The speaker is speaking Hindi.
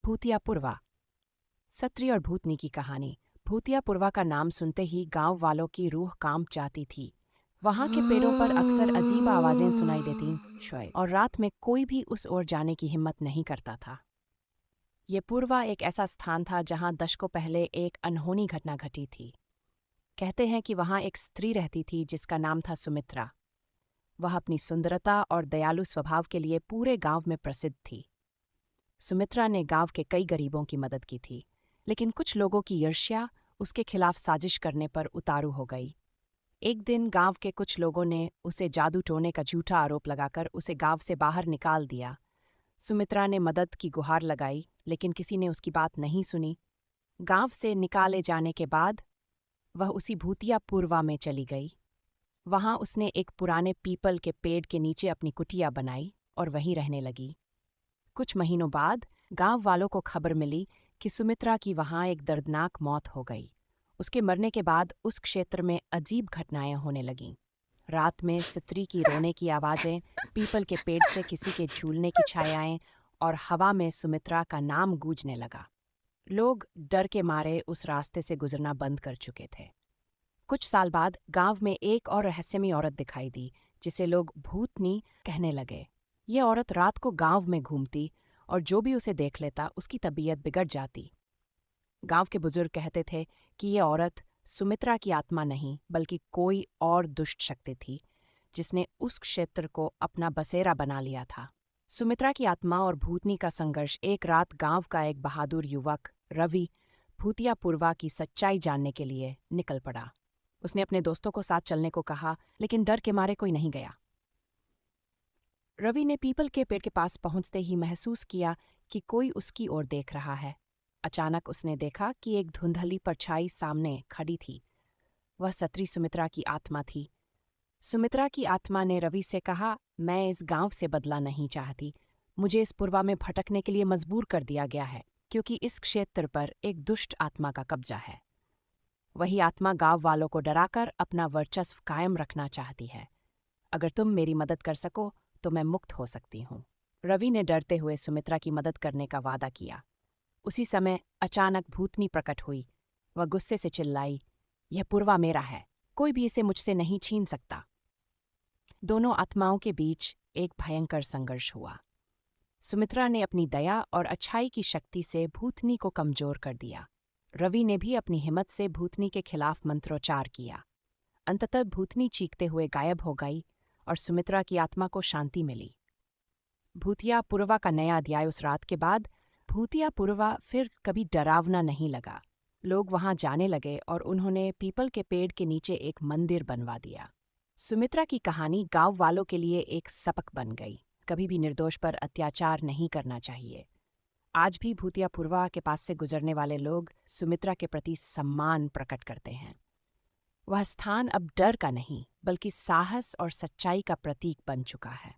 भूतिया पुरवा। सत्री और भूतनी की कहानी। भूतिया पुरवा का नाम सुनते ही गांव वालों की रूह कांप जाती थी। वहां के पेड़ों पर अक्सर अजीब आवाजें सुनाई देती और रात में कोई भी उस ओर जाने की हिम्मत नहीं करता था। ये पुरवा एक ऐसा स्थान था जहां दशकों पहले एक अनहोनी घटना घटी थी। कहते हैं कि वहां एक स्त्री रहती थी जिसका नाम था सुमित्रा। वह अपनी सुंदरता और दयालु स्वभाव के लिए पूरे गांव में प्रसिद्ध थी। सुमित्रा ने गांव के कई गरीबों की मदद की थी, लेकिन कुछ लोगों की ईर्ष्या उसके खिलाफ साजिश करने पर उतारू हो गई। एक दिन गांव के कुछ लोगों ने उसे जादू टोने का झूठा आरोप लगाकर उसे गांव से बाहर निकाल दिया। सुमित्रा ने मदद की गुहार लगाई, लेकिन किसी ने उसकी बात नहीं सुनी। गांव से निकाले जाने के बाद वह उसी भूतिया पुरवा में चली गई। वहां उसने एक पुराने पीपल के पेड़ के नीचे अपनी कुटिया बनाई और वहीं रहने लगी। कुछ महीनों बाद गांव वालों को खबर मिली कि सुमित्रा की वहां एक दर्दनाक मौत हो गई। उसके मरने के बाद उस क्षेत्र में अजीब घटनाएं होने लगीं। रात में स्त्री की रोने की आवाजें, पीपल के पेड़ से किसी के झूलने की छायाएं और हवा में सुमित्रा का नाम गूंजने लगा। लोग डर के मारे उस रास्ते से गुजरना बंद कर चुके थे। कुछ साल बाद गांव में एक और रहस्यमयी औरत दिखाई दी, जिसे लोग भूतनी कहने लगे। ये औरत रात को गांव में घूमती और जो भी उसे देख लेता उसकी तबीयत बिगड़ जाती। गांव के बुजुर्ग कहते थे कि ये औरत सुमित्रा की आत्मा नहीं बल्कि कोई और दुष्ट शक्ति थी, जिसने उस क्षेत्र को अपना बसेरा बना लिया था। सुमित्रा की आत्मा और भूतनी का संघर्ष। एक रात गांव का एक बहादुर युवक रवि भूतिया पुरवा की सच्चाई जानने के लिए निकल पड़ा। उसने अपने दोस्तों को साथ चलने को कहा, लेकिन डर के मारे कोई नहीं गया। रवि ने पीपल के पेड़ के पास पहुंचते ही महसूस किया कि कोई उसकी ओर देख रहा है। अचानक उसने देखा कि एक धुंधली परछाई सामने खड़ी थी। वह सत्री सुमित्रा की आत्मा थी। सुमित्रा की आत्मा ने रवि से कहा, मैं इस गांव से बदला नहीं चाहती। मुझे इस पुरवा में भटकने के लिए मजबूर कर दिया गया है, क्योंकि इस क्षेत्र पर एक दुष्ट आत्मा का कब्जा है। वही आत्मा गांव वालों को डराकर अपना वर्चस्व कायम रखना चाहती है। अगर तुम मेरी मदद कर सको तो मैं मुक्त हो सकती हूँ। रवि ने डरते हुए सुमित्रा की मदद करने का वादा किया। उसी समय अचानक भूतनी प्रकट हुई। वह गुस्से से चिल्लाई, यह पुरवा मेरा है, कोई भी इसे मुझसे नहीं छीन सकता। दोनों आत्माओं के बीच एक भयंकर संघर्ष हुआ। सुमित्रा ने अपनी दया और अच्छाई की शक्ति से भूतनी को कमजोर कर दिया। रवि ने भी अपनी हिम्मत से भूतनी के खिलाफ मंत्रोच्चार किया। अंततः भूतनी चीखते हुए गायब हो गई और सुमित्रा की आत्मा को शांति मिली। भूतिया पुरवा का नया अध्याय। उस रात के बाद भूतिया पुरवा फिर कभी डरावना नहीं लगा। लोग वहां जाने लगे और उन्होंने पीपल के पेड़ के नीचे एक मंदिर बनवा दिया। सुमित्रा की कहानी गांव वालों के लिए एक सबक बन गई। कभी भी निर्दोष पर अत्याचार नहीं करना चाहिए। आज भी भूतिया पुरवा के पास से गुजरने वाले लोग सुमित्रा के प्रति सम्मान प्रकट करते हैं। वह स्थान अब डर का नहीं बल्कि साहस और सच्चाई का प्रतीक बन चुका है।